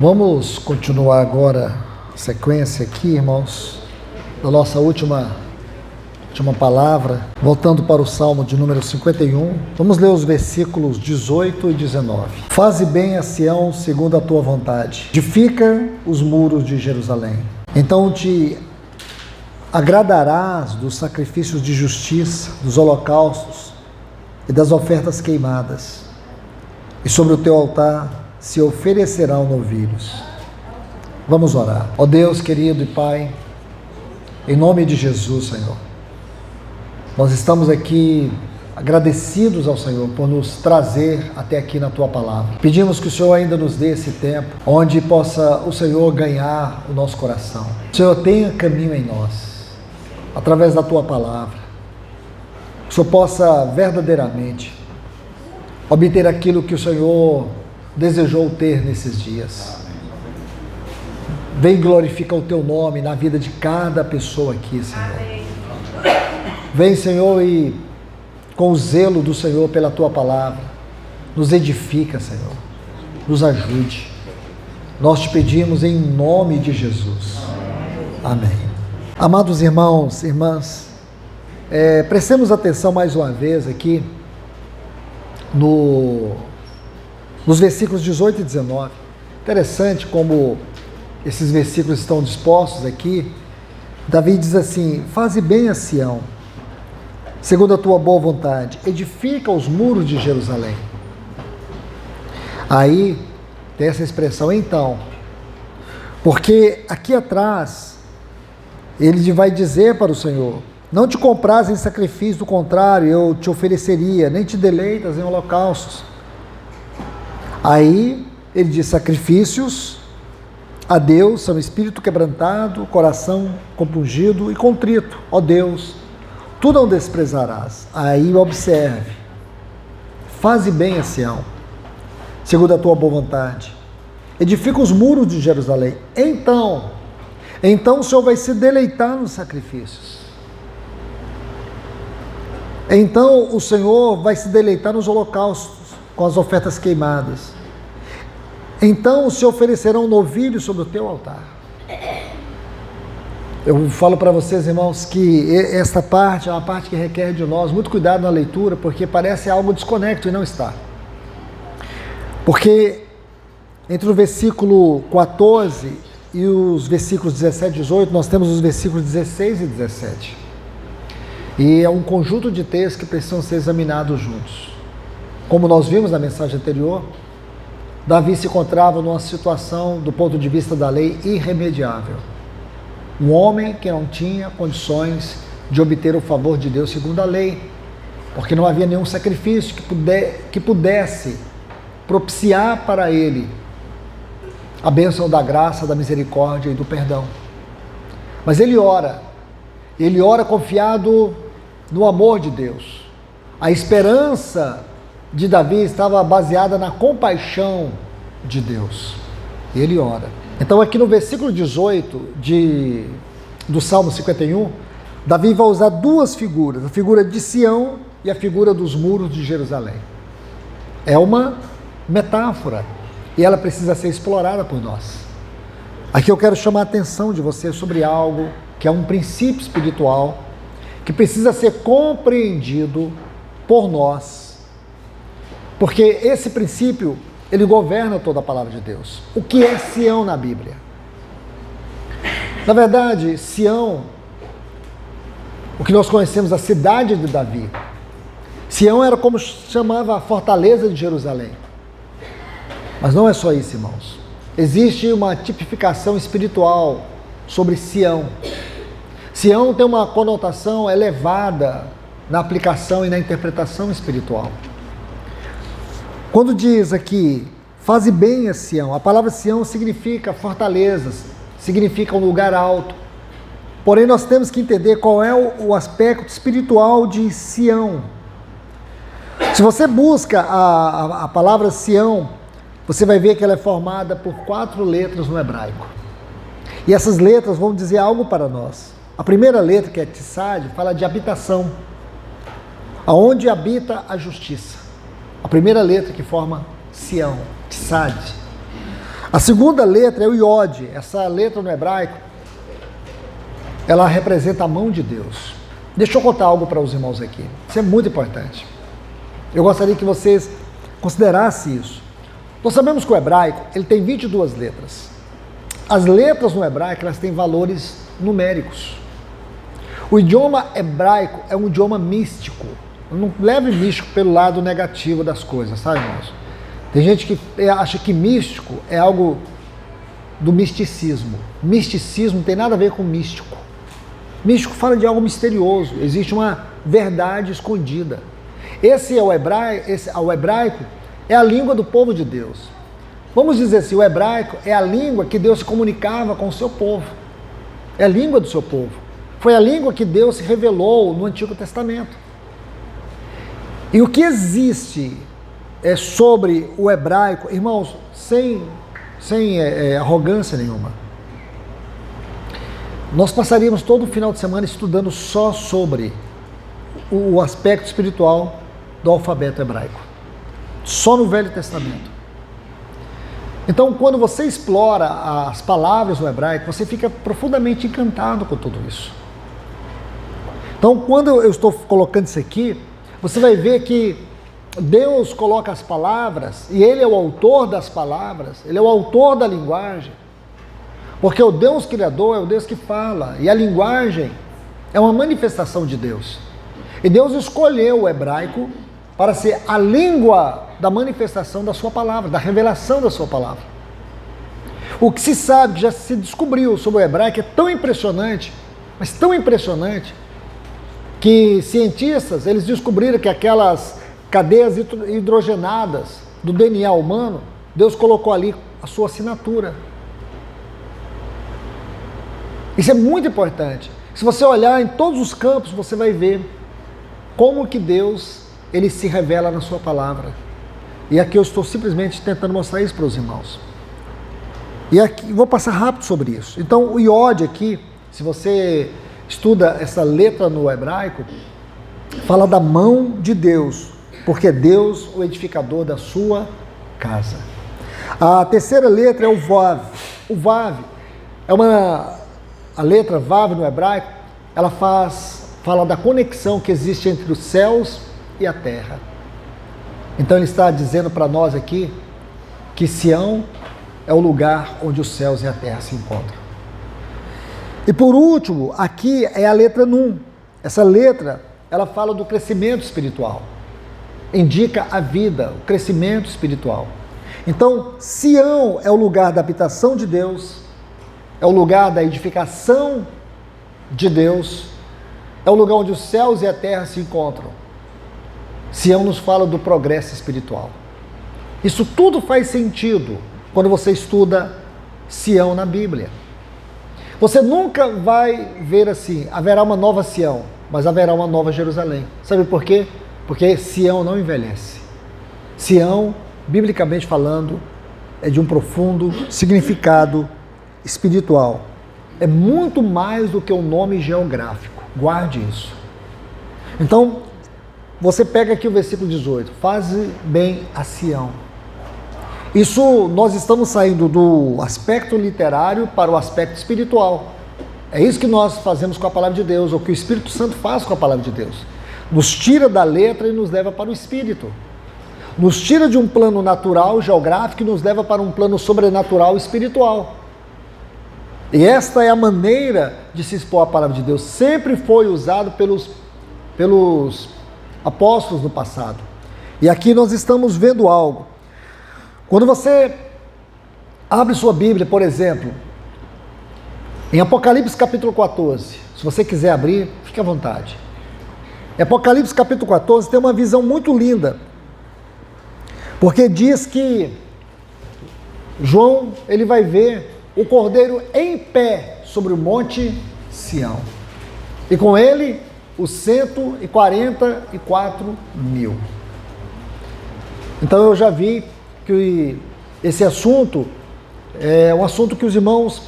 Vamos continuar agora a sequência aqui, irmãos, da nossa última palavra, voltando para o Salmo de número 51. Vamos ler os versículos 18 e 19. Faze bem a Sião segundo a tua vontade, edifica os muros de Jerusalém. Então te agradarás dos sacrifícios de justiça, dos holocaustos e das ofertas queimadas, e sobre o teu altar se oferecerão novilhos. Vamos orar. Ó Deus querido e Pai, em nome de Jesus, Senhor, nós estamos aqui agradecidos ao Senhor por nos trazer até aqui na Tua Palavra. Pedimos que o Senhor ainda nos dê esse tempo, onde possa o Senhor ganhar o nosso coração. O Senhor tenha caminho em nós, através da Tua Palavra. Que o Senhor possa verdadeiramente obter aquilo que o Senhor desejou ter nesses dias. Vem glorificar o Teu nome na vida de cada pessoa aqui, Senhor. Vem, Senhor, e com o zelo do Senhor pela Tua Palavra, nos edifica, Senhor. Nos ajude. Nós te pedimos em nome de Jesus. Amém. Amados irmãos, irmãs, prestemos atenção mais uma vez aqui nos versículos 18 e 19. Interessante como esses versículos estão dispostos aqui. Davi diz assim: faze bem a Sião, segundo a tua boa vontade, edifica os muros de Jerusalém. Aí tem essa expressão, então, porque aqui atrás ele vai dizer para o Senhor: não te compraz em sacrifício, do contrário eu te ofereceria, nem te deleitas em holocaustos. Aí ele diz: sacrifícios a Deus são espírito quebrantado, coração compungido e contrito. Ó Deus, tu não desprezarás. Aí observe: faze bem a Sião, segundo a tua boa vontade, edifica os muros de Jerusalém. Então o Senhor vai se deleitar nos sacrifícios. Então o Senhor vai se deleitar nos holocaustos, com as ofertas queimadas. Então se oferecerão novilhos sobre o teu altar. Eu falo para vocês, irmãos, que esta parte é uma parte que requer de nós muito cuidado na leitura, porque parece algo desconecto e não está. Porque entre o versículo 14 e os versículos 17 e 18, nós temos os versículos 16 e 17. E é um conjunto de textos que precisam ser examinados juntos. Como nós vimos na mensagem anterior, Davi se encontrava numa situação, do ponto de vista da lei, irremediável. Um homem que não tinha condições de obter o favor de Deus segundo a lei, porque não havia nenhum sacrifício que pudesse propiciar para ele a bênção da graça, da misericórdia e do perdão. Mas ele ora confiado no amor de Deus. A esperança de Davi estava baseada na compaixão de Deus. Ele ora. Então aqui no versículo 18 do Salmo 51, Davi vai usar duas figuras, a figura de Sião e a figura dos muros de Jerusalém. É uma metáfora e ela precisa ser explorada por nós. Aqui eu quero chamar a atenção de você sobre algo que é um princípio espiritual que precisa ser compreendido por nós. Porque esse princípio, ele governa toda a palavra de Deus. O que é Sião na Bíblia? Na verdade, Sião, o que nós conhecemos, a cidade de Davi. Sião era como chamava a fortaleza de Jerusalém. Mas não é só isso, irmãos. Existe uma tipificação espiritual sobre Sião. Sião tem uma conotação elevada na aplicação e na interpretação espiritual. Quando diz aqui, faze bem a Sião, a palavra Sião significa fortalezas, significa um lugar alto. Porém, nós temos que entender qual é o aspecto espiritual de Sião. Se você busca a palavra Sião, você vai ver que ela é formada por 4 letras no hebraico. E essas letras vão dizer algo para nós. A primeira letra, que é Tsad, fala de habitação, aonde habita a justiça. A primeira letra que forma Sião, Tsad. A segunda letra é o iode. Essa letra no hebraico, ela representa a mão de Deus. Deixa eu contar algo para os irmãos aqui. Isso é muito importante. Eu gostaria que vocês considerassem isso. Nós sabemos que o hebraico, ele tem 22 letras. As letras no hebraico, elas têm valores numéricos. O idioma hebraico é um idioma místico. Não leve místico pelo lado negativo das coisas, sabe, irmãos? Tem gente que acha que místico é algo do misticismo. Misticismo não tem nada a ver com místico. Místico fala de algo misterioso, existe uma verdade escondida. O hebraico é a língua do povo de Deus. Vamos dizer assim, o hebraico é a língua que Deus se comunicava com o seu povo. É a língua do seu povo. Foi a língua que Deus se revelou no Antigo Testamento. E o que existe sobre o hebraico, irmãos, sem arrogância nenhuma, nós passaríamos todo o final de semana estudando só sobre o aspecto espiritual do alfabeto hebraico. Só no Velho Testamento. Então, quando você explora as palavras no hebraico, você fica profundamente encantado com tudo isso. Então, quando eu estou colocando isso aqui, você vai ver que Deus coloca as palavras, e Ele é o autor das palavras, Ele é o autor da linguagem. Porque o Deus Criador é o Deus que fala, e a linguagem é uma manifestação de Deus. E Deus escolheu o hebraico para ser a língua da manifestação da sua palavra, da revelação da sua palavra. O que se sabe, que já se descobriu sobre o hebraico é tão impressionante, mas tão impressionante, que cientistas, eles descobriram que aquelas cadeias hidrogenadas do DNA humano, Deus colocou ali a sua assinatura. Isso é muito importante. Se você olhar em todos os campos, você vai ver como que Deus, Ele se revela na sua palavra. E aqui eu estou simplesmente tentando mostrar isso para os irmãos. E aqui, vou passar rápido sobre isso. Então, o iode aqui, se você estuda essa letra no hebraico, fala da mão de Deus, porque é Deus o edificador da sua casa. A terceira letra é o vav. O vav é a letra vav no hebraico, ela fala da conexão que existe entre os céus e a terra. Então ele está dizendo para nós aqui que Sião é o lugar onde os céus e a terra se encontram. E por último, aqui é a letra Nun. Essa letra, ela fala do crescimento espiritual. Indica a vida, o crescimento espiritual. Então, Sião é o lugar da habitação de Deus, é o lugar da edificação de Deus, é o lugar onde os céus e a terra se encontram. Sião nos fala do progresso espiritual. Isso tudo faz sentido quando você estuda Sião na Bíblia. Você nunca vai ver assim, haverá uma nova Sião, mas haverá uma nova Jerusalém. Sabe por quê? Porque Sião não envelhece. Sião, biblicamente falando, é de um profundo significado espiritual. É muito mais do que um nome geográfico. Guarde isso. Então, você pega aqui o versículo 18. Faze bem a Sião. Isso, nós estamos saindo do aspecto literário para o aspecto espiritual. É isso que nós fazemos com a palavra de Deus, ou que o Espírito Santo faz com a palavra de Deus. Nos tira da letra e nos leva para o Espírito. Nos tira de um plano natural, geográfico, e nos leva para um plano sobrenatural, espiritual. E esta é a maneira de se expor a palavra de Deus. Sempre foi usado pelos apóstolos no passado. E aqui nós estamos vendo algo. Quando você abre sua Bíblia, por exemplo, em Apocalipse capítulo 14, se você quiser abrir, fique à vontade. Em Apocalipse capítulo 14 tem uma visão muito linda, porque diz que João, ele vai ver o Cordeiro em pé sobre o monte Sião, e com ele os 144 mil. Então eu já vi que esse assunto é um assunto que os irmãos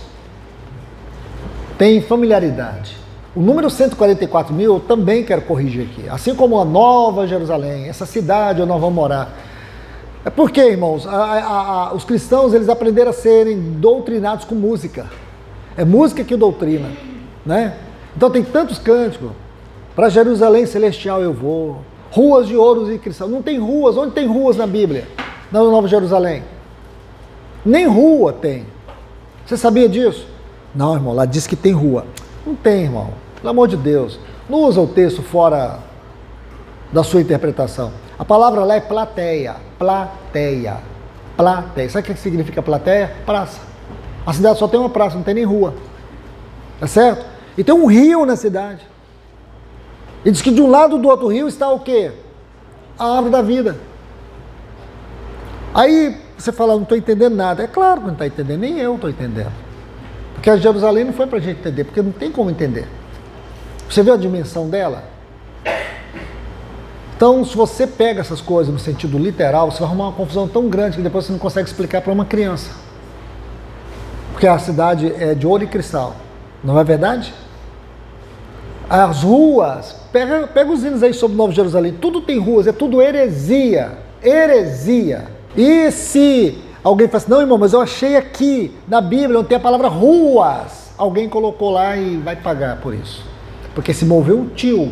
têm familiaridade. O número 144 mil eu também quero corrigir aqui. Assim como a Nova Jerusalém, essa cidade onde nós vamos morar. É porque, irmãos, os cristãos, eles aprenderam a serem doutrinados com música. É música que doutrina, né? Então tem tantos cânticos. Para Jerusalém celestial eu vou. Ruas de ouro e cristal. Não tem ruas. Onde tem ruas na Bíblia? Na Nova Jerusalém. Nem rua tem. Você sabia disso? Não, irmão, lá diz que tem rua. Não tem, irmão. Pelo amor de Deus. Não usa o texto fora da sua interpretação. A palavra lá é plateia. Plateia. Plateia. Sabe o que significa plateia? Praça. A cidade só tem uma praça, não tem nem rua. Tá certo? E tem um rio na cidade. E diz que de um lado do outro rio está o quê? A árvore da vida. Aí você fala, não estou entendendo nada. É claro que não está entendendo, nem eu estou entendendo. Porque a Jerusalém não foi para a gente entender, porque não tem como entender. Você viu a dimensão dela? Então, se você pega essas coisas no sentido literal, você vai arrumar uma confusão tão grande que depois você não consegue explicar para uma criança. Porque a cidade é de ouro e cristal. Não é verdade? As ruas, pega os hinos aí sobre Nova Jerusalém, tudo tem ruas, é tudo heresia, heresia. E se alguém fala assim, não, irmão, mas eu achei aqui na Bíblia onde tem a palavra ruas, alguém colocou lá e vai pagar por isso. Porque se moveu um tio,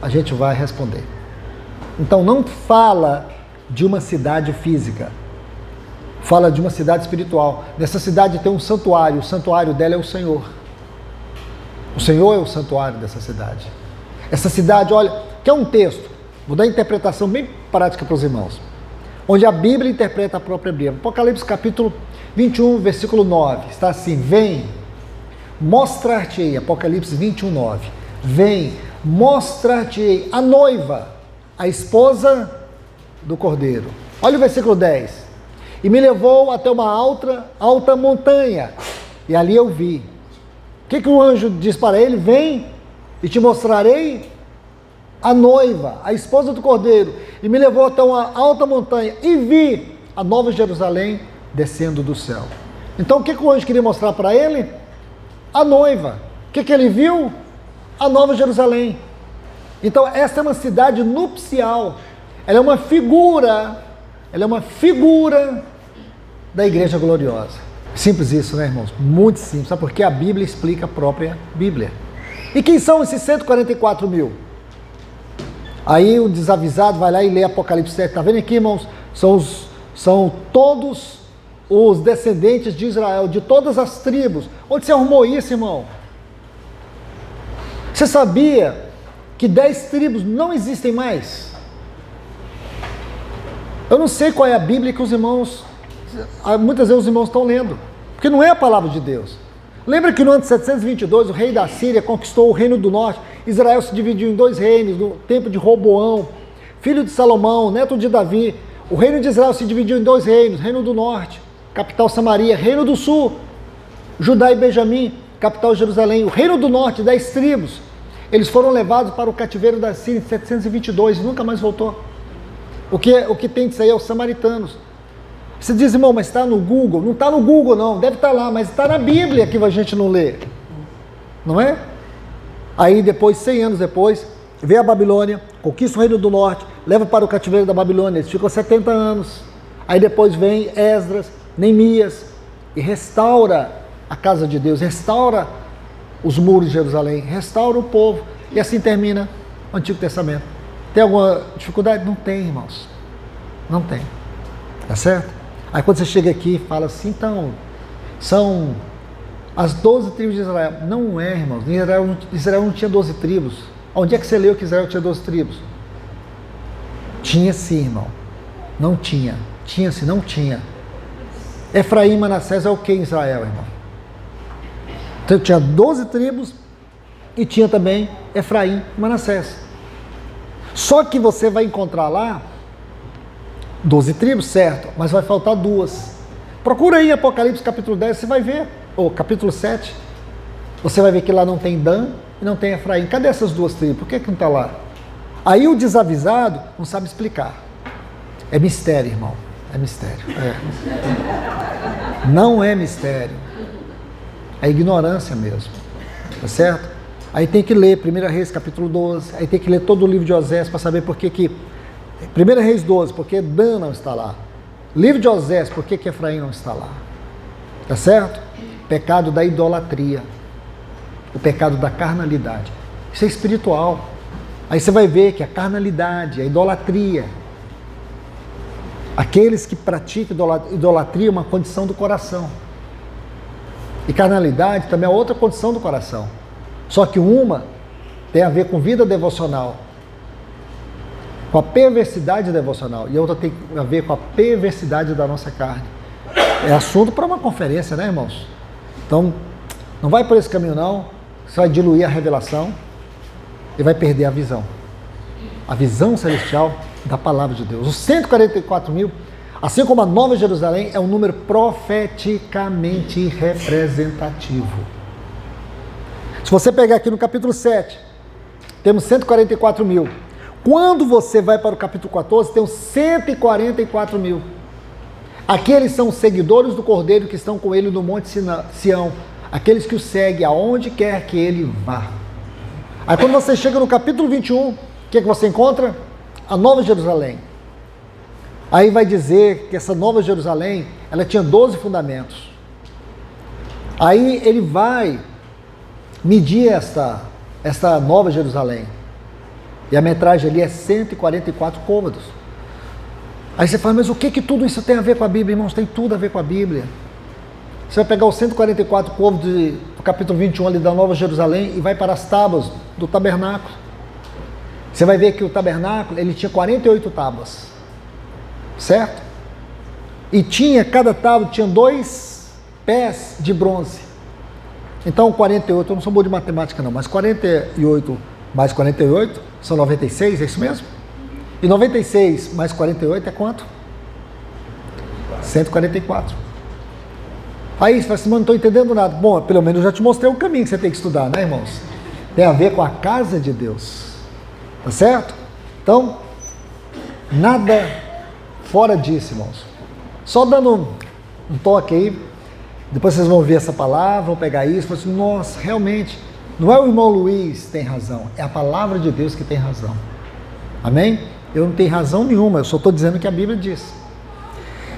a gente vai responder. Então não fala de uma cidade física, fala de uma cidade espiritual. Nessa cidade tem um santuário, o santuário dela é o Senhor. O Senhor é o santuário dessa cidade. Essa cidade, olha, que é um texto, vou dar interpretação bem prática para os irmãos, onde a Bíblia interpreta a própria Bíblia. Apocalipse capítulo 21, versículo 9, está assim, vem, mostrar-te-ei, Apocalipse 21, 9, vem, mostrar-te-ei a noiva, a esposa do Cordeiro. Olha o versículo 10, e me levou até uma alta montanha, e ali eu vi. O que o anjo diz para ele? Vem e te mostrarei a noiva, a esposa do Cordeiro. E me levou até uma alta montanha e vi a Nova Jerusalém descendo do céu. Então o que o anjo queria mostrar para ele? A noiva. O que ele viu? A Nova Jerusalém. Então essa é uma cidade nupcial. Ela é uma figura da igreja gloriosa. Simples isso, né, irmãos? Muito simples. Sabe por quê? A Bíblia explica a própria Bíblia. E quem são esses 144 mil? Aí o desavisado vai lá e lê Apocalipse 7. Está vendo aqui, irmãos? São todos os descendentes de Israel, de todas as tribos. Onde você arrumou isso, irmão? Você sabia que 10 tribos não existem mais? Eu não sei qual é a Bíblia que os irmãos... Muitas vezes os irmãos estão lendo, porque não é a palavra de Deus. Lembra que no ano de 722 o rei da Síria conquistou o reino do norte. Israel se dividiu em 2 reinos, no tempo de Roboão, filho de Salomão, neto de Davi. O reino de Israel se dividiu em 2 reinos, reino do norte, capital Samaria, reino do sul, Judá e Benjamim, capital Jerusalém. O reino do norte, 10 tribos, eles foram levados para o cativeiro da Síria em 722 e nunca mais voltou. O que tem disso aí é os samaritanos. Você diz, irmão, mas está no Google? Não está no Google, não. Deve estar lá, mas está na Bíblia que a gente não lê. Não é? Aí depois, 100 anos depois, vem a Babilônia, conquista o reino do norte, leva para o cativeiro da Babilônia. Eles ficam 70 anos. Aí depois vem Esdras, Neemias, e restaura a casa de Deus, restaura os muros de Jerusalém, restaura o povo. E assim termina o Antigo Testamento. Tem alguma dificuldade? Não tem, irmãos. Não tem. Tá certo? Aí quando você chega aqui e fala assim, então, são as 12 tribos de Israel. Não é, irmãos. Israel não tinha 12 tribos. Onde é que você leu que Israel tinha 12 tribos? Tinha sim, irmão. Não tinha. Tinha sim, não tinha. Efraim e Manassés é o que em Israel, irmão? Então tinha 12 tribos e tinha também Efraim e Manassés. Só que você vai encontrar lá 12 tribos, certo, mas vai faltar 2. Procura aí Apocalipse capítulo 10, você vai ver, ou capítulo 7, você vai ver que lá não tem Dan e não tem Efraim. Cadê essas 2 tribos? Por que não está lá? Aí o desavisado não sabe explicar. É mistério, irmão. É mistério. É. Não é mistério. É ignorância mesmo. Tá certo? Aí tem que ler 1 Reis capítulo 12, aí tem que ler todo o livro de Osés para saber por que 1 Reis 12, porque Dan não está lá. Livro de Osés, por que Efraim não está lá? Tá certo? Pecado da idolatria. O pecado da carnalidade. Isso é espiritual. Aí você vai ver que a carnalidade, a idolatria, aqueles que praticam idolatria é uma condição do coração. E carnalidade também é outra condição do coração. Só que uma tem a ver com vida devocional, com a perversidade devocional, e a outra tem a ver com a perversidade da nossa carne. É assunto para uma conferência, né, irmãos? Então, não vai por esse caminho não, você vai diluir a revelação e vai perder a visão celestial da palavra de Deus. Os 144 mil, assim como a Nova Jerusalém, é um número profeticamente representativo. Se você pegar aqui no capítulo 7, temos 144 mil. Quando você vai para o capítulo 14, tem os 144 mil. Aqueles são os seguidores do Cordeiro que estão com ele no Monte Sião. Aqueles que o seguem aonde quer que ele vá. Aí quando você chega no capítulo 21, o que você encontra? A Nova Jerusalém. Aí vai dizer que essa Nova Jerusalém, ela tinha 12 fundamentos. Aí ele vai medir esta Nova Jerusalém. E a metragem ali é 144 côvados. Aí você fala, mas o que tudo isso tem a ver com a Bíblia? Irmãos, tem tudo a ver com a Bíblia. Você vai pegar os 144 côvados do capítulo 21 ali da Nova Jerusalém e vai para as tábuas do tabernáculo. Você vai ver que o tabernáculo, ele tinha 48 tábuas. Certo? E cada tábua tinha 2 pés de bronze. Então 48, eu não sou bom de matemática não, mas 48 mais 48 são 96, é isso mesmo? E 96 mais 48 é quanto? 144. Aí você fala assim, mas não estou entendendo nada. Bom, pelo menos eu já te mostrei o caminho que você tem que estudar, né, irmãos? Tem a ver com a casa de Deus. Tá certo? Então, nada fora disso, irmãos. Só dando um toque aí, depois vocês vão ver essa palavra, vão pegar isso, vão assim, nossa, realmente, não é o irmão Luiz que tem razão, é a palavra de Deus que tem razão. Amém? Eu não tenho razão nenhuma, eu só estou dizendo o que a Bíblia diz.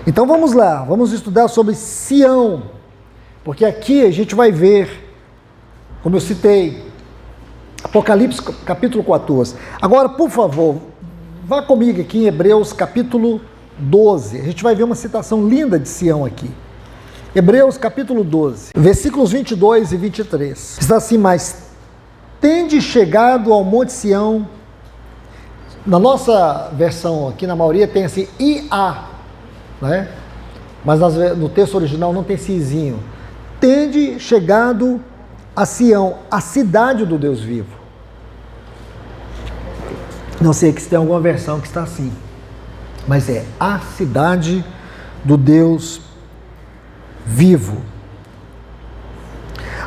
Então vamos lá, vamos estudar sobre Sião, porque aqui a gente vai ver, como eu citei, Apocalipse capítulo 14. Agora, por favor, vá comigo aqui em Hebreus capítulo 12. A gente vai ver uma citação linda de Sião aqui. Hebreus capítulo 12, versículos 22 e 23. Está assim, mas tende chegado ao Monte Sião. Na nossa versão aqui, na maioria, tem assim, IA, né? Mas no texto original não tem esse izinho. Tende chegado a Sião, a cidade do Deus vivo. Não sei que se tem alguma versão que está assim, mas é a cidade do Deus vivo.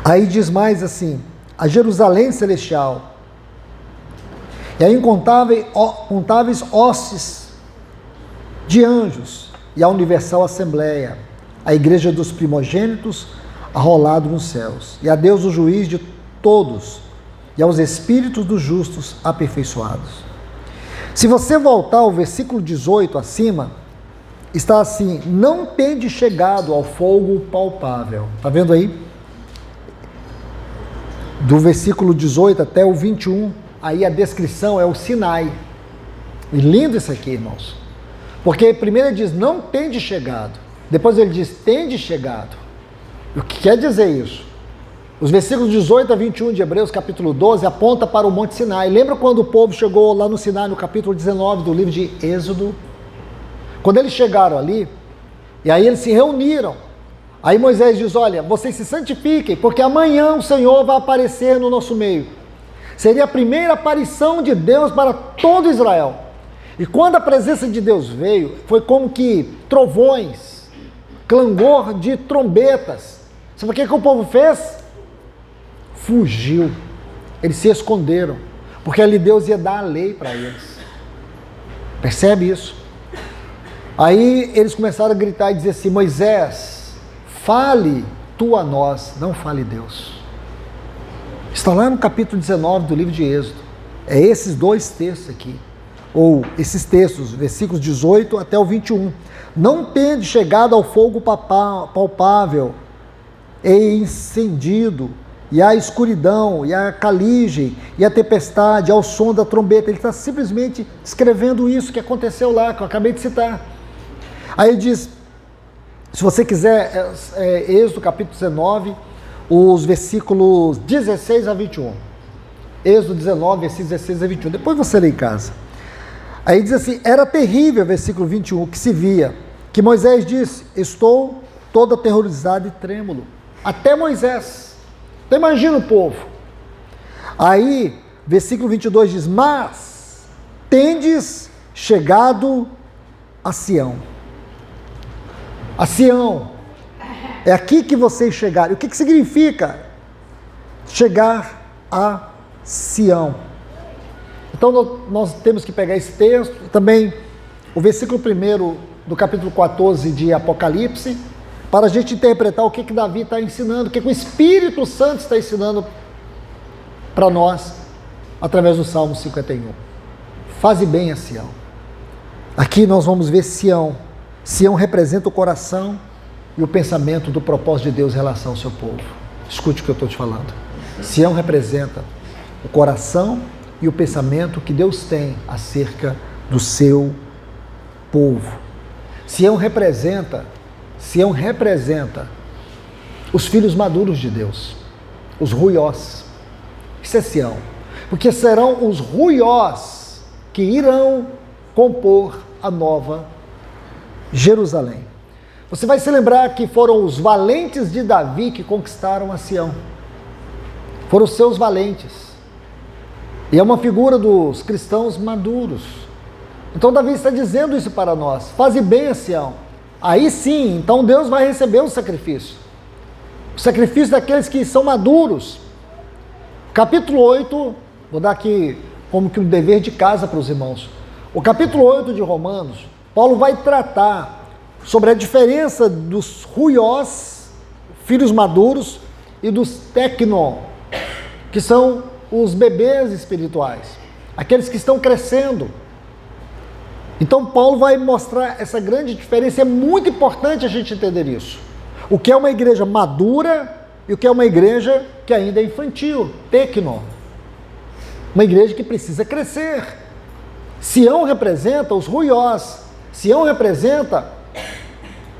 Aí diz mais assim, a Jerusalém celestial, e a incontáveis hostes de anjos, e a universal assembleia, a igreja dos primogênitos, arrolado nos céus, e a Deus o juiz de todos, e aos espíritos dos justos aperfeiçoados. Se você voltar ao versículo 18 acima, está assim, não tende chegado ao fogo palpável. Está vendo aí? Do versículo 18 até o 21, aí a descrição é o Sinai. E lindo isso aqui, irmãos. Porque primeiro ele diz, não tende chegado. Depois ele diz, tende chegado. O que quer dizer isso? Os versículos 18 a 21 de Hebreus, capítulo 12, aponta para o Monte Sinai. Lembra quando o povo chegou lá no Sinai, no capítulo 19 do livro de Êxodo? Quando eles chegaram ali, e aí eles se reuniram. Aí Moisés diz, olha, vocês se santifiquem, porque amanhã o Senhor vai aparecer no nosso meio. Seria a primeira aparição de Deus para todo Israel. E quando a presença de Deus veio, foi como que trovões, clangor de trombetas. Sabe o que o povo fez? Fugiu. Eles se esconderam, porque ali Deus ia dar a lei para eles. Percebe isso? Aí eles começaram a gritar e dizer assim, Moisés, fale tu a nós, não fale Deus. Está lá no capítulo 19 do livro de Êxodo. É esses dois textos aqui. ou esses textos, versículos 18 até o 21. Não tende chegado ao fogo palpável e incendido, e à escuridão, e à caligem, e à tempestade, ao som da trombeta. Ele está simplesmente escrevendo isso que aconteceu lá, que eu acabei de citar. Aí ele diz, se você quiser, Êxodo capítulo 19, os versículos 16 a 21. Êxodo 19, versículos 16 a 21. Depois você lê em casa. Aí diz assim, era terrível, versículo 21, que se via, que Moisés disse, estou todo aterrorizado e trêmulo. Até Moisés. Então imagina o povo. Aí, versículo 22 diz, mas tendes chegado a Sião. A Sião. É aqui que vocês chegaram. O que significa chegar a Sião? Então nós temos que pegar esse texto, também o versículo 1 do capítulo 14 de Apocalipse, para a gente interpretar o que Davi está ensinando, o que o Espírito Santo está ensinando para nós, através do Salmo 51. Faze bem a Sião. Aqui nós vamos ver Sião. Sião representa o coração e o pensamento do propósito de Deus em relação ao seu povo. Escute o que eu estou te falando. Sião representa o coração e o pensamento que Deus tem acerca do seu povo. Sião representa os filhos maduros de Deus, os ruiós. Isso é Sião, porque serão os ruiós que irão compor a nova Jerusalém. Você vai se lembrar que foram os valentes de Davi que conquistaram a Sião. Foram os seus valentes. E é uma figura dos cristãos maduros. Então Davi está dizendo isso para nós. Faze bem a Sião. Aí sim, então Deus vai receber o sacrifício. O sacrifício daqueles que são maduros. Capítulo 8, vou dar aqui como que um dever de casa para os irmãos. O capítulo 8 de Romanos, Paulo vai tratar sobre a diferença dos ruiós, filhos maduros, e dos tecnon, que são os bebês espirituais, aqueles que estão crescendo. Então Paulo vai mostrar essa grande diferença. É muito importante a gente entender isso. O que é uma igreja madura e o que é uma igreja que ainda é infantil, tecnon. Uma igreja que precisa crescer. Sião representa os ruiós. Sião representa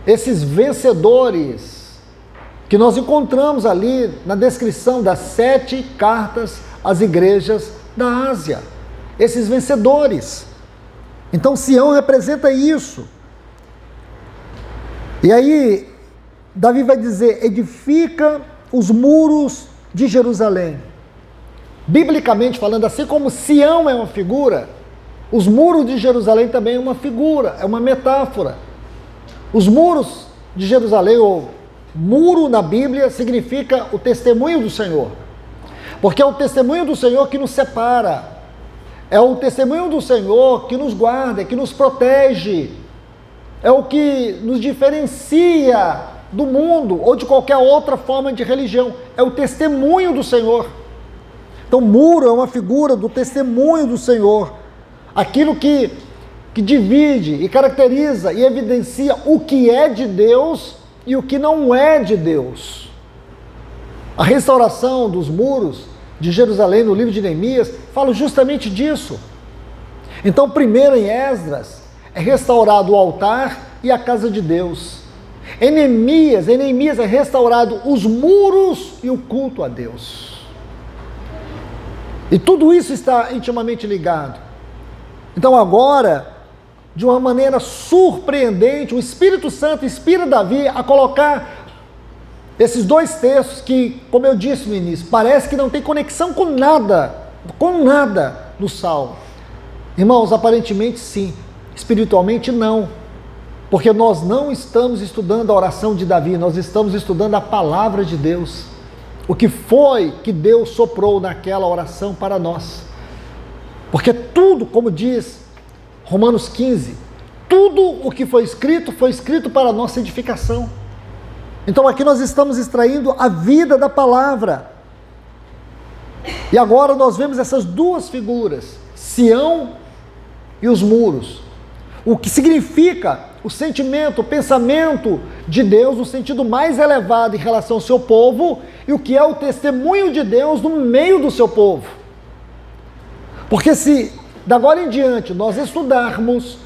esses vencedores que nós encontramos ali na descrição das 7 cartas às igrejas da Ásia. Esses vencedores. Então Sião representa isso. E aí Davi vai dizer, edifica os muros de Jerusalém. Biblicamente falando, assim como Sião é uma figura, os muros de Jerusalém também é uma figura, é uma metáfora. Os muros de Jerusalém, ou muro na Bíblia, significa o testemunho do Senhor. Porque é o testemunho do Senhor que nos separa. É o testemunho do Senhor que nos guarda, que nos protege. É o que nos diferencia do mundo ou de qualquer outra forma de religião. É o testemunho do Senhor. Então, muro é uma figura do testemunho do Senhor. Aquilo que divide e caracteriza e evidencia o que é de Deus e o que não é de Deus. A restauração dos muros de Jerusalém no livro de Neemias fala justamente disso. Então, primeiro em Esdras é restaurado o altar e a casa de Deus. Em Neemias é restaurado os muros e o culto a Deus. E tudo isso está intimamente ligado. Então agora, de uma maneira surpreendente, o Espírito Santo inspira Davi a colocar esses dois textos que, como eu disse no início, parece que não tem conexão com nada no Salmo. Irmãos, aparentemente sim, espiritualmente não, porque nós não estamos estudando a oração de Davi, nós estamos estudando a palavra de Deus, o que foi que Deus soprou naquela oração para nós. Porque tudo, como diz Romanos 15, tudo o que foi escrito para a nossa edificação. Então aqui nós estamos extraindo a vida da palavra. E agora nós vemos essas duas figuras, Sião e os muros. O que significa o sentimento, o pensamento de Deus no sentido mais elevado em relação ao seu povo e o que é o testemunho de Deus no meio do seu povo. Porque se da agora em diante nós estudarmos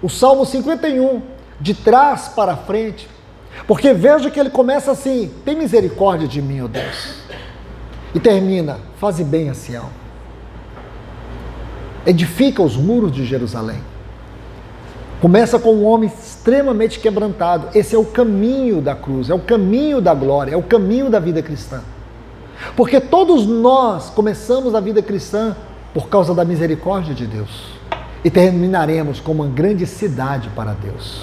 o Salmo 51 de trás para frente, porque veja que ele começa assim: tem misericórdia de mim, ó Deus, e termina: faze bem a Sião, edifica os muros de Jerusalém. Começa com um homem extremamente quebrantado. Esse é o caminho da cruz, é o caminho da glória, é o caminho da vida cristã. Porque todos nós começamos a vida cristã por causa da misericórdia de Deus. E terminaremos como uma grande cidade para Deus.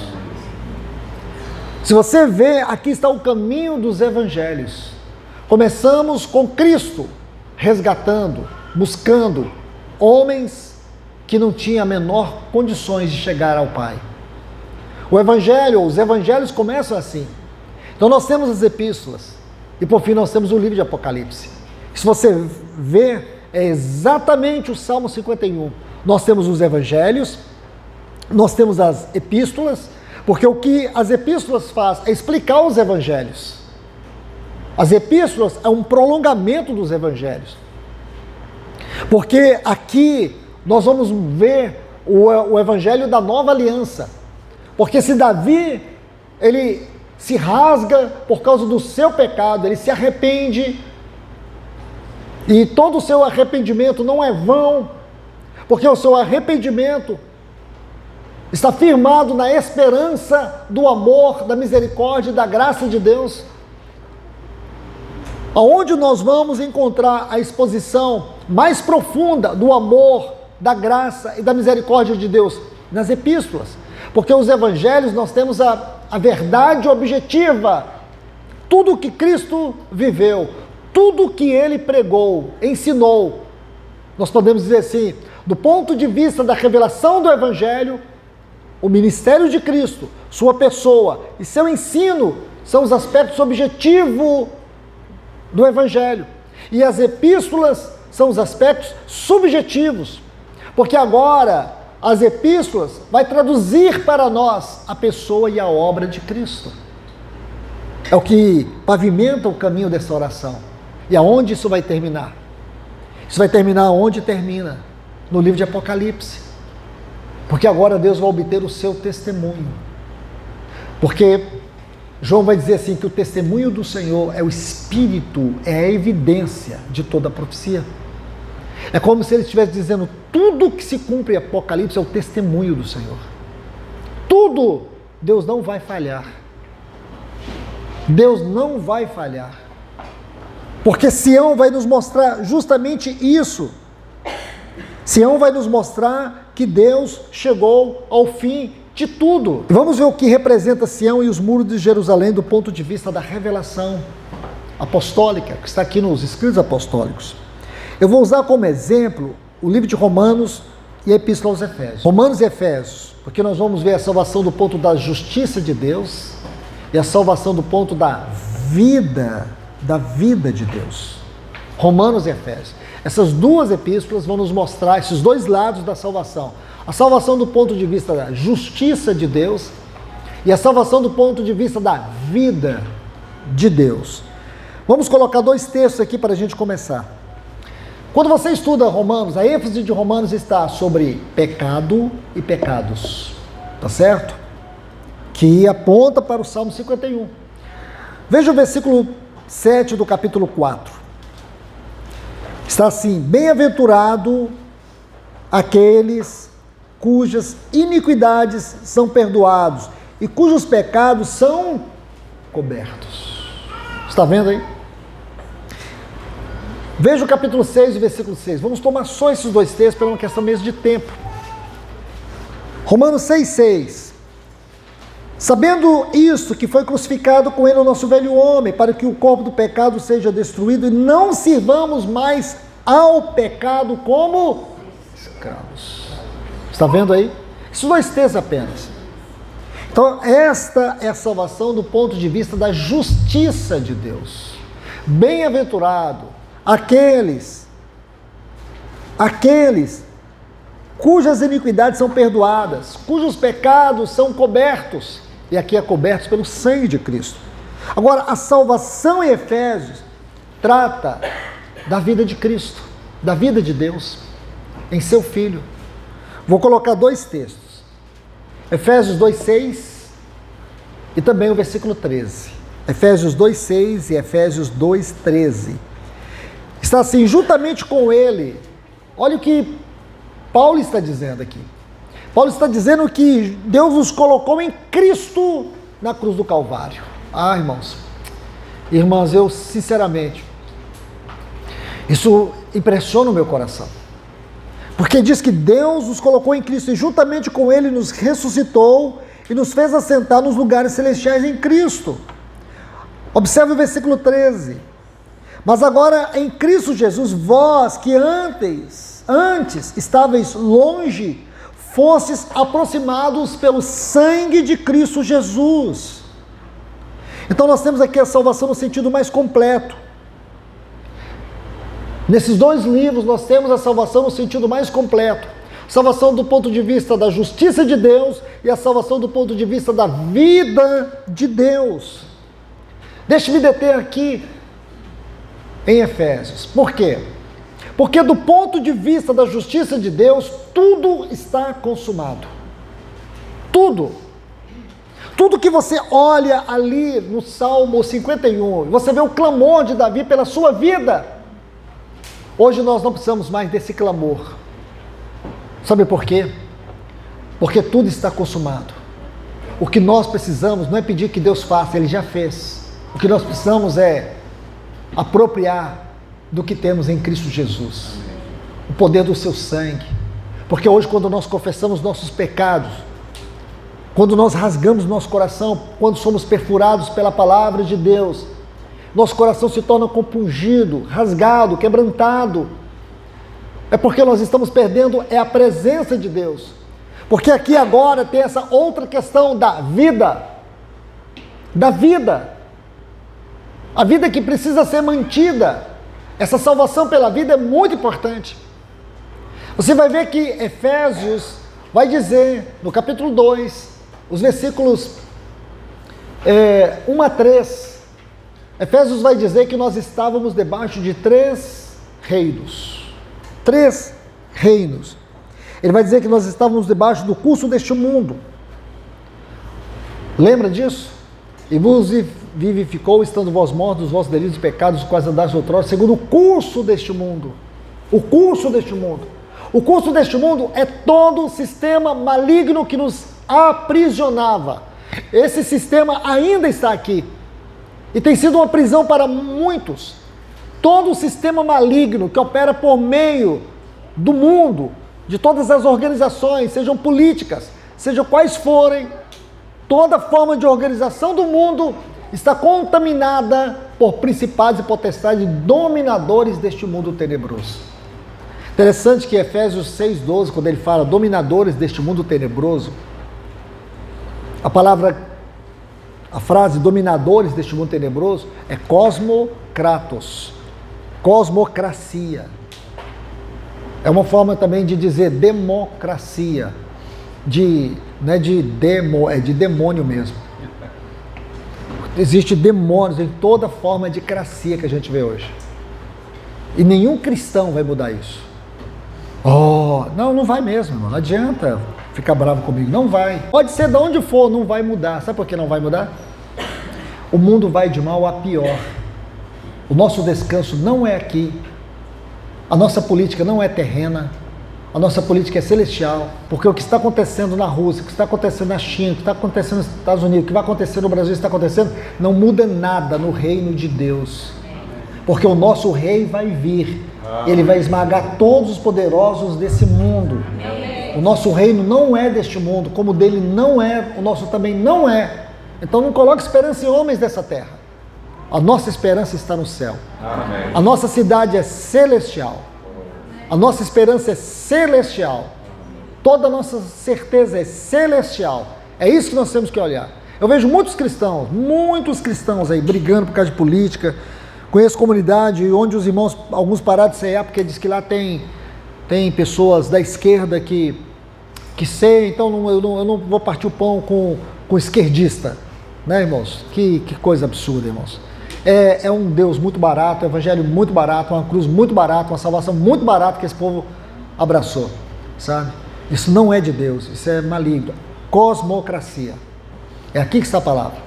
Se você vê, aqui está o caminho dos evangelhos. Começamos com Cristo, resgatando, buscando homens que não tinham a menor condições de chegar ao Pai. Os evangelhos começam assim. Então nós temos as epístolas, e por fim nós temos o livro de Apocalipse. Se você ver, é exatamente o Salmo 51. Nós temos os evangelhos, nós temos as epístolas, porque o que as epístolas fazem é explicar os evangelhos. As epístolas é um prolongamento dos evangelhos. Porque aqui nós vamos ver o evangelho da nova aliança. Porque se Davi, ele se rasga por causa do seu pecado, ele se arrepende, e todo o seu arrependimento não é vão, porque o seu arrependimento está firmado na esperança do amor, da misericórdia e da graça de Deus. Aonde nós vamos encontrar a exposição mais profunda do amor, da graça e da misericórdia de Deus? Nas epístolas. Porque os evangelhos nós temos a verdade objetiva. Tudo que Cristo viveu, tudo que ele pregou, ensinou. Nós podemos dizer assim, do ponto de vista da revelação do evangelho, o ministério de Cristo, sua pessoa e seu ensino são os aspectos objetivos do evangelho. E as epístolas são os aspectos subjetivos. Porque agora as epístolas vai traduzir para nós a pessoa e a obra de Cristo. É o que pavimenta o caminho dessa oração. E aonde isso vai terminar? Isso vai terminar onde termina? No livro de Apocalipse. Porque agora Deus vai obter o seu testemunho. Porque João vai dizer assim que o testemunho do Senhor é o espírito, é a evidência de toda a profecia. É como se ele estivesse dizendo, tudo que se cumpre em Apocalipse é o testemunho do Senhor. Tudo, Deus não vai falhar. Deus não vai falhar. Porque Sião vai nos mostrar justamente isso. Sião vai nos mostrar que Deus chegou ao fim de tudo. Vamos ver o que representa Sião e os muros de Jerusalém do ponto de vista da revelação apostólica, que está aqui nos escritos apostólicos. Eu vou usar como exemplo o livro de Romanos e a Epístola aos Efésios. Romanos e Efésios, porque nós vamos ver a salvação do ponto da justiça de Deus e a salvação do ponto da vida de Deus. Romanos e Efésios. Essas duas epístolas vão nos mostrar esses dois lados da salvação. A salvação do ponto de vista da justiça de Deus e a salvação do ponto de vista da vida de Deus. Vamos colocar dois textos aqui para a gente começar. Quando você estuda Romanos, a ênfase de Romanos está sobre pecado e pecados, tá certo? Que aponta para o Salmo 51. Veja o versículo 7 do capítulo 4. Está assim: bem-aventurado aqueles cujas iniquidades são perdoados e cujos pecados são cobertos. Está vendo aí? Veja o capítulo 6 e versículo 6. Vamos tomar só esses dois textos por uma questão mesmo de tempo. Romanos 6,6. Sabendo isto, que foi crucificado com ele o nosso velho homem, para que o corpo do pecado seja destruído, e não sirvamos mais ao pecado como escravos. Está vendo aí? Esses dois textos apenas. Então, esta é a salvação do ponto de vista da justiça de Deus. Bem-aventurado aqueles cujas iniquidades são perdoadas, cujos pecados são cobertos, e aqui é cobertos pelo sangue de Cristo. Agora, a salvação em Efésios trata da vida de Cristo, da vida de Deus, em seu Filho. Vou colocar 2 textos, Efésios 2,6 e também o versículo 13. Efésios 2,6 e Efésios 2,13. Está assim, juntamente com ele, olha o que Paulo está dizendo aqui. Paulo está dizendo que Deus nos colocou em Cristo na cruz do Calvário. Ah, irmãos, eu sinceramente, isso impressiona o meu coração. Porque diz que Deus nos colocou em Cristo e juntamente com ele nos ressuscitou e nos fez assentar nos lugares celestiais em Cristo. Observe o versículo 13. Mas agora em Cristo Jesus, vós que antes estáveis longe, fostes aproximados pelo sangue de Cristo Jesus. Então nós temos aqui a salvação no sentido mais completo. Nesses 2 livros nós temos a salvação no sentido mais completo. Salvação do ponto de vista da justiça de Deus e a salvação do ponto de vista da vida de Deus. Deixe-me deter aqui em Efésios. Por quê? Porque do ponto de vista da justiça de Deus, tudo está consumado. Tudo. Tudo que você olha ali no Salmo 51, você vê o clamor de Davi pela sua vida. Hoje nós não precisamos mais desse clamor. Sabe por quê? Porque tudo está consumado. O que nós precisamos não é pedir que Deus faça, Ele já fez. O que nós precisamos é apropriar do que temos em Cristo Jesus. O poder do seu sangue. Porque hoje, quando nós confessamos nossos pecados, quando nós rasgamos nosso coração, quando somos perfurados pela palavra de Deus, nosso coração se torna compungido, rasgado, quebrantado. É porque nós estamos perdendo a presença de Deus. Porque aqui agora tem essa outra questão da vida. Da vida. A vida que precisa ser mantida. Essa salvação pela vida é muito importante. Você vai ver que Efésios vai dizer, no capítulo 2, os versículos 1 a 3, Efésios vai dizer que nós estávamos debaixo de 3 reinos. 3 reinos. Ele vai dizer que nós estávamos debaixo do curso deste mundo. Lembra disso? E vos vivificou, estando vós mortos, os vossos delitos e pecados, os quais andaste outrora, segundo o curso deste mundo. O curso deste mundo. O curso deste mundo é todo o sistema maligno que nos aprisionava. Esse sistema ainda está aqui. E tem sido uma prisão para muitos. Todo o sistema maligno que opera por meio do mundo, de todas as organizações, sejam políticas, sejam quais forem, toda forma de organização do mundo está contaminada por principados e potestades dominadores deste mundo tenebroso. Interessante que Efésios 6,12, quando ele fala dominadores deste mundo tenebroso, a frase dominadores deste mundo tenebroso é cosmocratos, cosmocracia. É uma forma também de dizer democracia, não é de demo, é de demônio mesmo. Existem demônios em toda forma de cracia que a gente vê hoje. E nenhum cristão vai mudar isso. Oh, não vai mesmo, irmão. Não adianta ficar bravo comigo. Não vai. Pode ser de onde for, não vai mudar. Sabe por que não vai mudar? O mundo vai de mal a pior. O nosso descanso não é aqui. A nossa política não é terrena. A nossa política é celestial. Porque o que está acontecendo na Rússia, o que está acontecendo na China, o que está acontecendo nos Estados Unidos, o que vai acontecer no Brasil, está acontecendo, não muda nada no reino de Deus. Porque o nosso rei vai vir. Ele vai esmagar todos os poderosos desse mundo. O nosso reino não é deste mundo, como o dele não é, o nosso também não é. Então não coloque esperança em homens dessa terra. A nossa esperança está no céu. Amém. A nossa cidade é celestial. A nossa esperança é celestial. Toda a nossa certeza é celestial. É isso que nós temos que olhar. Eu vejo muitos cristãos aí brigando por causa de política. Conheço comunidade onde os irmãos, alguns pararam de ceiar porque diz que lá tem tem pessoas da esquerda que sei, então eu não vou partir o pão com esquerdista, né, irmãos? Que coisa absurda, irmãos. É um Deus muito barato, um evangelho muito barato, uma cruz muito barata, uma salvação muito barata que esse povo abraçou, sabe? Isso não é de Deus, isso é maligno. Cosmocracia. É aqui que está a palavra.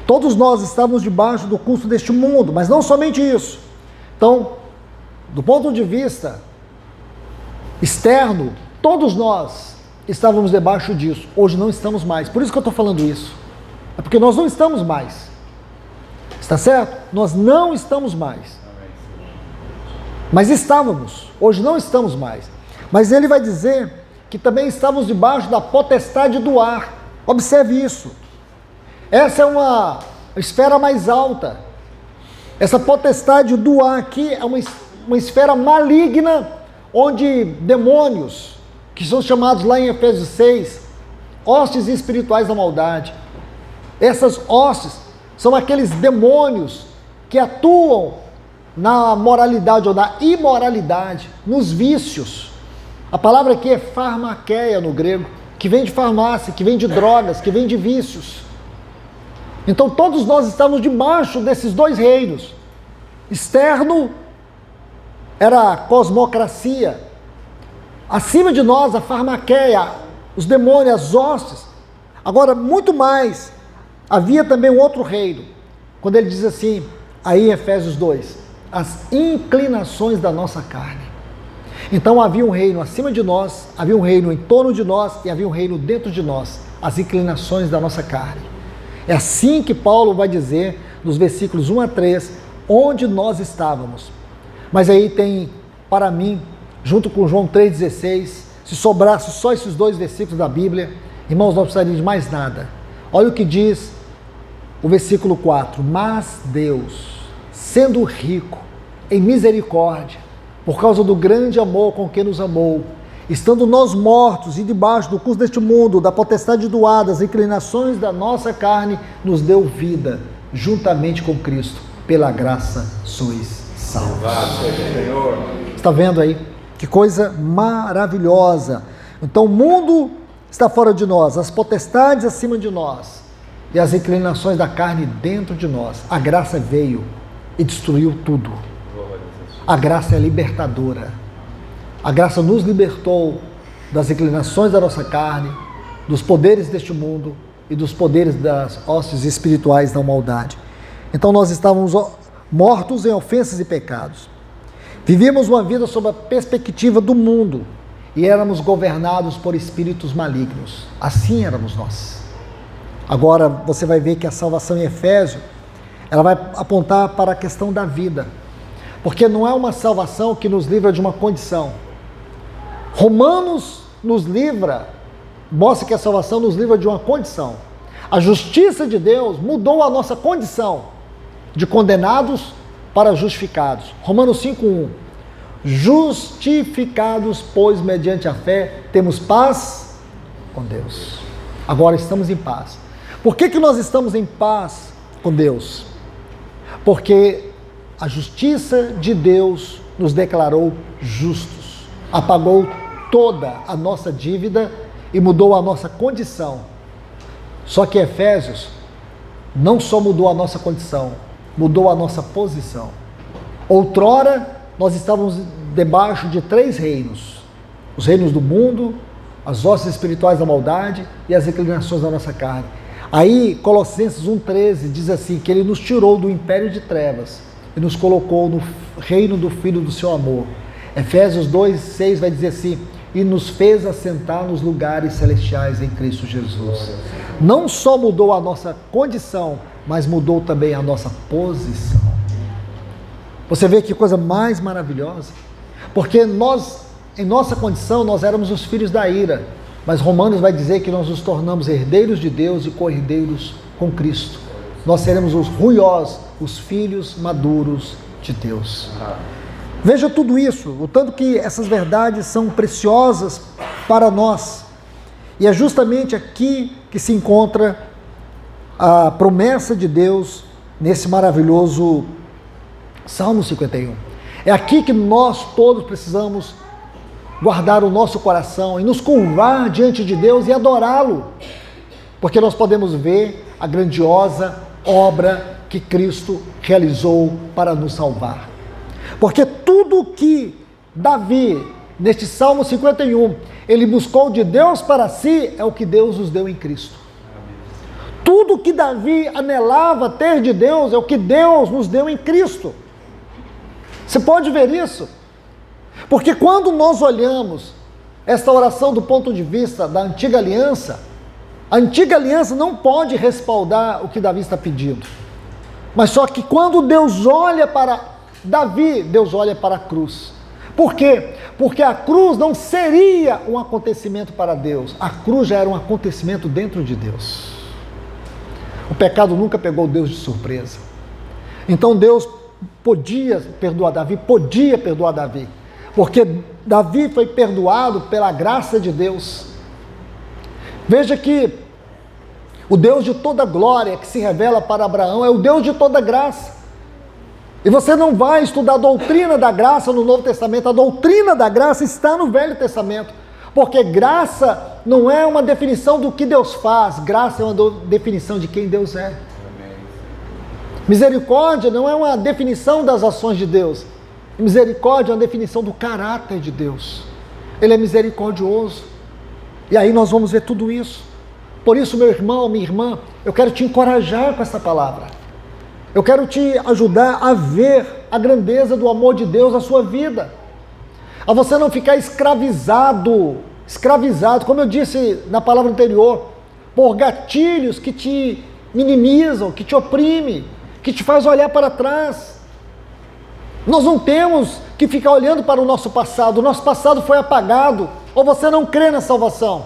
Todos nós estamos debaixo do custo deste mundo, mas não somente isso. Então, do ponto de vista externo, todos nós estávamos debaixo disso. Hoje não estamos mais. Por isso que eu estou falando isso. É porque nós não estamos mais. Está certo? Nós não estamos mais. Mas estávamos. Hoje não estamos mais. Mas ele vai dizer que também estamos debaixo da potestade do ar. Observe isso. Essa é uma esfera mais alta. Essa potestade do ar aqui é uma esfera maligna, onde demônios, que são chamados lá em Efésios 6, hostes espirituais da maldade. Essas hostes são aqueles demônios que atuam na moralidade ou na imoralidade, nos vícios. A palavra aqui é farmakeia no grego, que vem de farmácia, que vem de drogas, que vem de vícios. Então todos nós estamos debaixo desses dois reinos. Externo era a cosmocracia. Acima de nós a farmakeia, os demônios, as hostes. Agora, muito mais, havia também um outro reino. Quando ele diz assim, aí em Efésios 2, as inclinações da nossa carne. Então havia um reino acima de nós, havia um reino em torno de nós e havia um reino dentro de nós, as inclinações da nossa carne. É assim que Paulo vai dizer nos versículos 1 a 3, onde nós estávamos. Mas aí tem, para mim, junto com João 3,16, se sobrasse só esses dois versículos da Bíblia, irmãos, não precisaria de mais nada. Olha o que diz o versículo 4, mas Deus, sendo rico em misericórdia, por causa do grande amor com que nos amou, estando nós mortos e debaixo do curso deste mundo, da potestade do ar, das inclinações da nossa carne, nos deu vida, juntamente com Cristo, pela graça sois salvos. Está vendo aí? Que coisa maravilhosa. Então o mundo está fora de nós, as potestades acima de nós e as inclinações da carne dentro de nós. A graça veio e destruiu tudo. A graça é libertadora. A graça nos libertou das inclinações da nossa carne, dos poderes deste mundo e dos poderes das hostes espirituais da maldade. Então nós estávamos mortos em ofensas e pecados. Vivíamos uma vida sob a perspectiva do mundo e éramos governados por espíritos malignos. Assim éramos nós. Agora você vai ver que a salvação em Efésio, ela vai apontar para a questão da vida. Porque não é uma salvação que nos livra de uma condição. Romanos nos livra, mostra que a salvação nos livra de uma condição. A justiça de Deus mudou a nossa condição de condenados para justificados. Romanos 5:1. Justificados, pois, mediante a fé, temos paz com Deus. Agora estamos em paz. Por que nós estamos em paz com Deus? Porque a justiça de Deus nos declarou justos, apagou toda a nossa dívida e mudou a nossa condição. Só que Efésios não só mudou a nossa condição, mudou a nossa posição. Outrora, nós estávamos debaixo de 3 reinos: os reinos do mundo, as hostes espirituais da maldade e as inclinações da nossa carne. Aí, Colossenses 1,13 diz assim, que ele nos tirou do império de trevas e nos colocou no reino do Filho do seu amor. Efésios 2,6 vai dizer assim, e nos fez assentar nos lugares celestiais em Cristo Jesus. Não só mudou a nossa condição, mas mudou também a nossa posição. Você vê que coisa mais maravilhosa? Porque nós, em nossa condição, nós éramos os filhos da ira, mas Romanos vai dizer que nós nos tornamos herdeiros de Deus e co-herdeiros com Cristo. Nós seremos os ruiós, os filhos maduros de Deus. Veja tudo isso, o tanto que essas verdades são preciosas para nós. E é justamente aqui que se encontra a promessa de Deus nesse maravilhoso Salmo 51. É aqui que nós todos precisamos guardar o nosso coração e nos curvar diante de Deus e adorá-lo, porque nós podemos ver a grandiosa obra que Cristo realizou para nos salvar. Porque tudo que Davi, neste Salmo 51, ele buscou de Deus para si, é o que Deus nos deu em Cristo. Tudo que Davi anelava ter de Deus, é o que Deus nos deu em Cristo. Você pode ver isso? Porque quando nós olhamos esta oração do ponto de vista da antiga aliança, a antiga aliança não pode respaldar o que Davi está pedindo. Mas só que quando Deus olha para Davi, Deus olha para a cruz. Por quê? Porque a cruz não seria um acontecimento para Deus. A cruz já era um acontecimento dentro de Deus. O pecado nunca pegou Deus de surpresa. Então Deus podia perdoar Davi, porque Davi foi perdoado pela graça de Deus. Veja que o Deus de toda glória que se revela para Abraão é o Deus de toda graça. E você não vai estudar a doutrina da graça no Novo Testamento, a doutrina da graça está no Velho Testamento, porque graça não é uma definição do que Deus faz, graça é uma definição de quem Deus é. Misericórdia não é uma definição das ações de Deus, misericórdia é uma definição do caráter de Deus. Ele é misericordioso. E aí nós vamos ver tudo isso. Por isso, meu irmão, minha irmã, eu quero te encorajar com essa palavra. Eu quero te ajudar a ver a grandeza do amor de Deus na sua vida. A você não ficar escravizado, como eu disse na palavra anterior, por gatilhos que te minimizam, que te oprimem, que te faz olhar para trás. Nós não temos que ficar olhando para o nosso passado foi apagado, ou você não crê na salvação.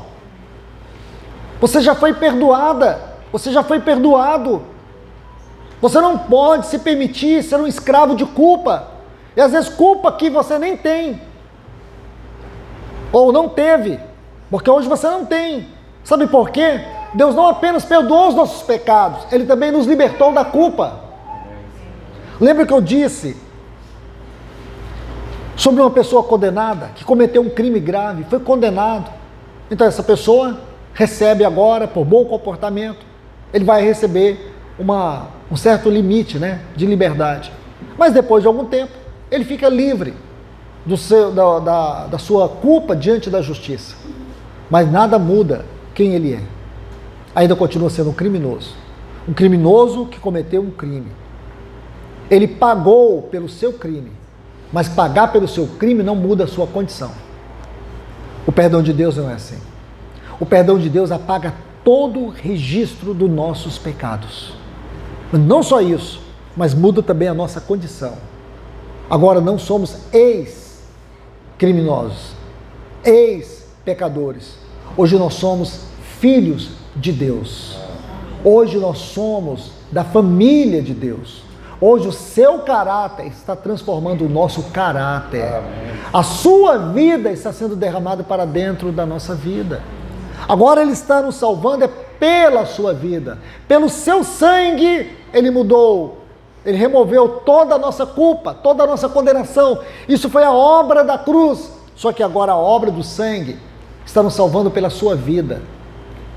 Você já foi perdoada, você já foi perdoado. Você não pode se permitir ser um escravo de culpa, e às vezes culpa que você nem tem, ou não teve, porque hoje você não tem. Sabe por quê? Deus não apenas perdoou os nossos pecados, Ele também nos libertou da culpa. Lembra que eu disse sobre uma pessoa condenada, que cometeu um crime grave, foi condenado. Então essa pessoa recebe agora, por bom comportamento, ele vai receber um certo limite, né, de liberdade. Mas depois de algum tempo, ele fica livre da sua culpa diante da justiça. Mas nada muda quem ele é. Ainda continua sendo um criminoso que cometeu um crime. Ele pagou pelo seu crime, mas pagar pelo seu crime não muda a sua condição. O perdão de Deus não é assim. O perdão de Deus apaga todo o registro dos nossos pecados. Não só isso, mas muda também a nossa condição. Agora não somos ex-criminosos, ex-pecadores. Hoje nós somos filhos de Deus. Hoje nós somos da família de Deus. Hoje o seu caráter está transformando o nosso caráter. A sua vida está sendo derramada para dentro da nossa vida. Agora Ele está nos salvando é pela sua vida. Pelo seu sangue Ele mudou. Ele removeu toda a nossa culpa, toda a nossa condenação. Isso foi a obra da cruz. Só que agora a obra do sangue está nos salvando pela sua vida.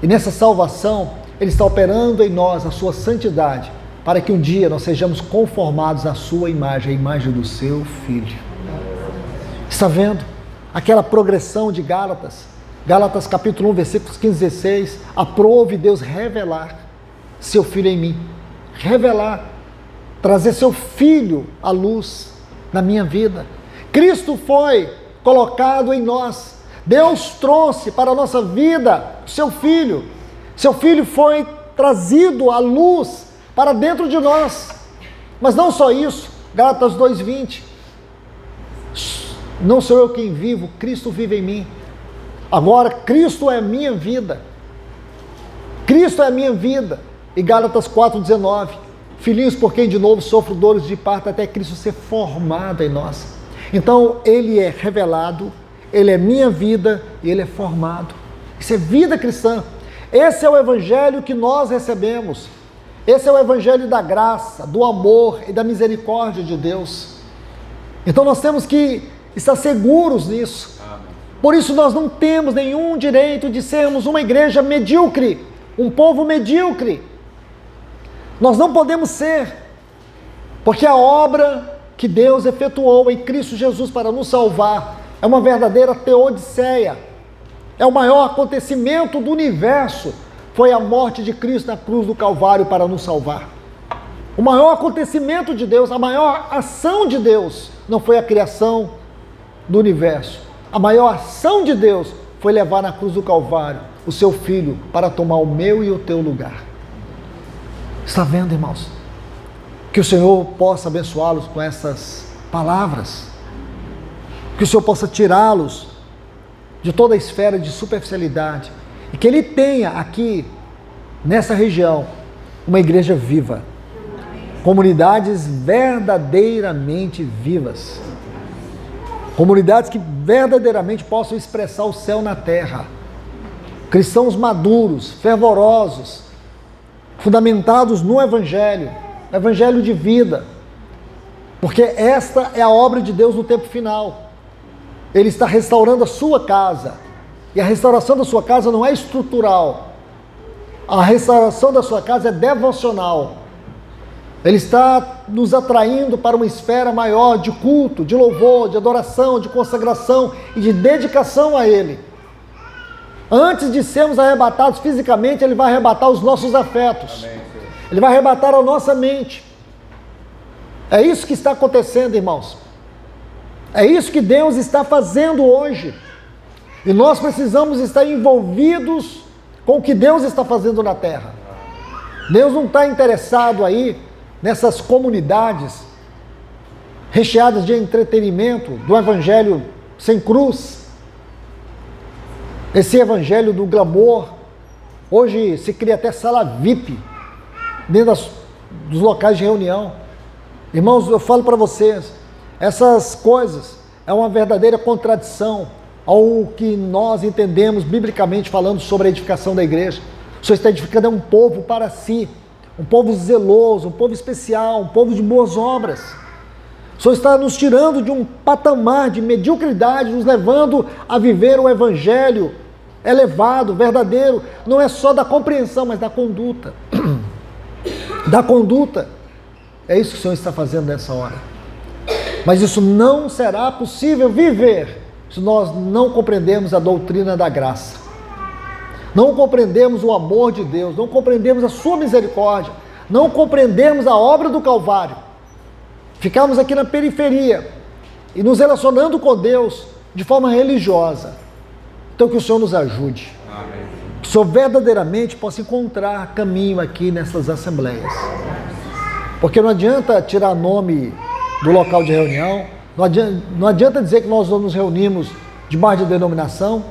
E nessa salvação Ele está operando em nós a sua santidade, para que um dia nós sejamos conformados à sua imagem, a imagem do seu Filho. Está vendo? Aquela progressão de Gálatas capítulo 1, versículos 15 e 16, aprove Deus revelar seu Filho em mim. Revelar, trazer seu Filho à luz na minha vida. Cristo foi colocado em nós. Deus trouxe para a nossa vida seu Filho. Seu Filho foi trazido à luz para dentro de nós. Mas não só isso, Gálatas 2:20. Não sou eu quem vivo, Cristo vive em mim. Agora Cristo é a minha vida. Cristo é a minha vida. E Gálatas 4:19. Filhinhos, por quem de novo sofro dores de parto até Cristo ser formado em nós. Então Ele é revelado, Ele é minha vida e Ele é formado. Isso é vida cristã. Esse é o evangelho que nós recebemos. Esse é o evangelho da graça, do amor e da misericórdia de Deus. Então nós temos que estar seguros nisso. Por isso nós não temos nenhum direito de sermos uma igreja medíocre, um povo medíocre. Nós não podemos ser, porque a obra que Deus efetuou em Cristo Jesus para nos salvar é uma verdadeira teodiceia. É o maior acontecimento do universo, foi a morte de Cristo na cruz do Calvário para nos salvar. O maior acontecimento de Deus, a maior ação de Deus, não foi a criação do universo. A maior ação de Deus foi levar na cruz do Calvário o seu Filho para tomar o meu e o teu lugar. Está vendo, irmãos? Que o Senhor possa abençoá-los com essas palavras. Que o Senhor possa tirá-los de toda a esfera de superficialidade. E que Ele tenha aqui, nessa região, uma igreja viva. Comunidades verdadeiramente vivas. Comunidades que verdadeiramente possam expressar o céu na terra. Cristãos maduros, fervorosos, fundamentados no Evangelho de vida. Porque esta é a obra de Deus no tempo final. Ele está restaurando a sua casa. E a restauração da sua casa não é estrutural. A restauração da sua casa é devocional. Ele está nos atraindo para uma esfera maior de culto, de louvor, de adoração, de consagração e de dedicação a Ele. Antes de sermos arrebatados fisicamente, Ele vai arrebatar os nossos afetos. Ele vai arrebatar a nossa mente. É isso que está acontecendo, irmãos. É isso que Deus está fazendo hoje. E nós precisamos estar envolvidos com o que Deus está fazendo na terra. Deus não está interessado aí nessas comunidades recheadas de entretenimento, do evangelho sem cruz, esse evangelho do glamour. Hoje se cria até sala VIP dentro dos locais de reunião. Irmãos, eu falo para vocês, essas coisas é uma verdadeira contradição ao que nós entendemos biblicamente falando sobre a edificação da igreja. O Senhor está edificando um povo para si, um povo zeloso, um povo especial, um povo de boas obras. O Senhor está nos tirando de um patamar de mediocridade, nos levando a viver um evangelho elevado, verdadeiro, não é só da compreensão, mas da conduta. Da conduta. É isso que o Senhor está fazendo nessa hora. Mas isso não será possível viver se nós não compreendermos a doutrina da graça. Não compreendemos o amor de Deus, não compreendemos a sua misericórdia, não compreendemos a obra do Calvário. Ficamos aqui na periferia e nos relacionando com Deus de forma religiosa. Então que o Senhor nos ajude. Amém. Que o Senhor verdadeiramente possa encontrar caminho aqui nessas assembleias. Porque não adianta tirar nome do local de reunião, não adianta dizer que nós nos reunimos debaixo de denominação,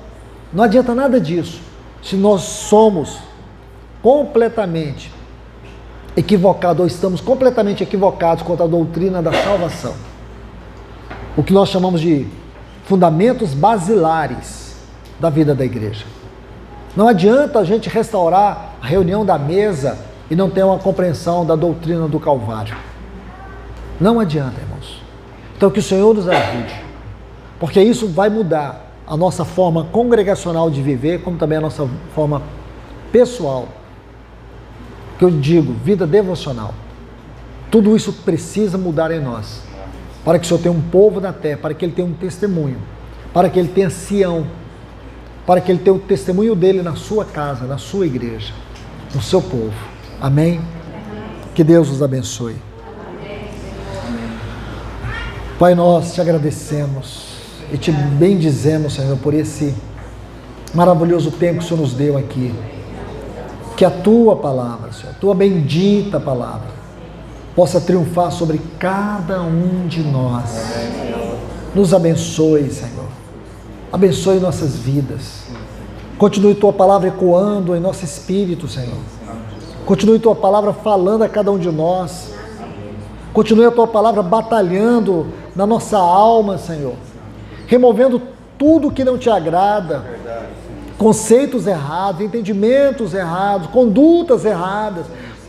não adianta nada disso. Se nós somos completamente equivocados, ou estamos completamente equivocados quanto à doutrina da salvação, o que nós chamamos de fundamentos basilares da vida da igreja. Não adianta a gente restaurar a reunião da mesa e não ter uma compreensão da doutrina do Calvário. Não adianta, irmãos. Então que o Senhor nos ajude, porque isso vai mudar a nossa forma congregacional de viver, como também a nossa forma pessoal, que eu digo, vida devocional. Tudo isso precisa mudar em nós, para que o Senhor tenha um povo na terra, para que Ele tenha um testemunho, para que Ele tenha Sião, para que Ele tenha o testemunho dEle na sua casa, na sua igreja, no seu povo. Amém? Que Deus os abençoe. Pai, nós te agradecemos e te bendizemos, Senhor, por esse maravilhoso tempo que o Senhor nos deu aqui. Que a Tua palavra, Senhor, a Tua bendita palavra, possa triunfar sobre cada um de nós. Nos abençoe, Senhor. Abençoe nossas vidas. Continue Tua palavra ecoando em nosso espírito, Senhor. Continue Tua palavra falando a cada um de nós. Continue a Tua palavra batalhando na nossa alma, Senhor. Removendo tudo que não te agrada. Conceitos errados, entendimentos errados, condutas erradas.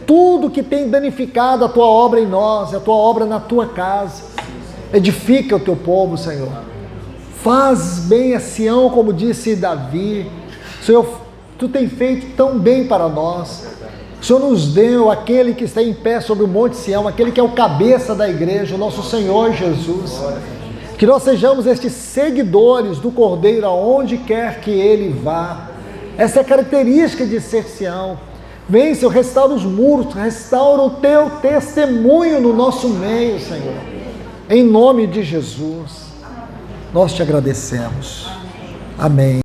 Tudo que tem danificado a Tua obra em nós, a Tua obra na Tua casa. Edifica o Teu povo, Senhor. Faz bem a Sião, como disse Davi. Senhor, Tu tem feito tão bem para nós. O Senhor nos deu aquele que está em pé sobre o Monte Sião, aquele que é o cabeça da igreja, o nosso Senhor Jesus. Que nós sejamos estes seguidores do Cordeiro aonde quer que Ele vá. Essa é a característica de ser Sião. Vem, Senhor, restaura os muros, restaura o Teu testemunho no nosso meio, Senhor. Em nome de Jesus, nós Te agradecemos. Amém.